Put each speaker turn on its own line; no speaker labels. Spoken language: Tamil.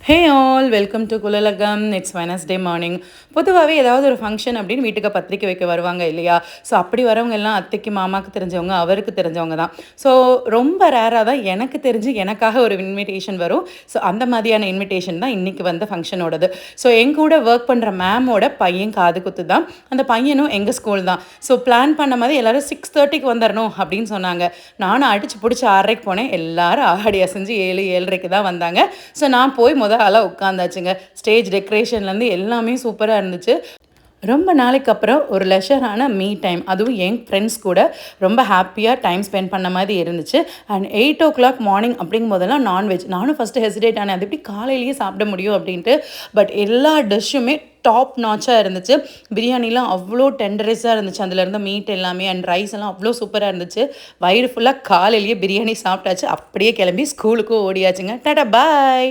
ஹே ஆல் வெல்கம் டு குலலகம். It's Wednesday morning. பொதுவாகவே ஏதாவது ஒரு ஃபங்க்ஷன் அப்படின்னு வீட்டுக்கு பத்திரிக்கை வைக்க வருவாங்க இல்லையா? ஸோ அப்படி வரவங்க எல்லாம் அத்தைக்கு மாமாவுக்கு தெரிஞ்சவங்க, அவருக்கு தெரிஞ்சவங்க தான். ஸோ ரொம்ப ரேராக தான் எனக்கு தெரிஞ்சு எனக்காக ஒரு இன்விடேஷன் வரும். ஸோ அந்த மாதிரியான இன்விடேஷன் தான் இன்றைக்கி வந்த ஃபங்க்ஷனோடது. ஸோ என் கூட ஒர்க் பண்ணுற மேமோட பையன் காது குத்து தான். அந்த பையனும் எங்கள் ஸ்கூல் தான். ஸோ பிளான் பண்ண மாதிரி எல்லோரும் 6:30க்கு வந்துடணும் அப்படின்னு சொன்னாங்க. நானும் அடிச்சு பிடிச்சி 6:30க்கு போனேன். எல்லாரும் ஆடி அசைஞ்சு 7:30க்கு தான் வந்தாங்க. ஸோ நான் போய் ஆளாக உட்காந்தாச்சுங்க. ஸ்டேஜ் டெக்கரேஷன்லேருந்து எல்லாமே சூப்பராக இருந்துச்சு. ரொம்ப நாளைக்கு அப்புறம் ஒரு லெஷரான டைம், அதுவும் என் ஃப்ரெண்ட்ஸ் கூட ரொம்ப ஹாப்பியாக டைம் ஸ்பெண்ட் பண்ண மாதிரி இருந்துச்சு. அண்ட் 8 o'clock மார்னிங் அப்படிங்கும் போதெல்லாம் நான்வெஜ். நானும் ஃபஸ்ட்டு ஹெசிடேட் ஆனேன், அது எப்படி காலையிலேயே சாப்பிட முடியும் அப்படின்ட்டு. பட் எல்லா டிஷ்ஷுமே டாப் நாச்சாக இருந்துச்சு. பிரியாணிலாம் அவ்வளோ டெண்டரைஸாக இருந்துச்சு. அதில் இருந்த மீட் எல்லாமே அண்ட் ரைஸ் எல்லாம் அவ்வளோ சூப்பராக இருந்துச்சு. வயிறு ஃபுல்லாக காலையிலேயே பிரியாணி சாப்பிட்டாச்சு. அப்படியே கிளம்பி ஸ்கூலுக்கும் ஓடியாச்சுங்க. டாடா பாய்.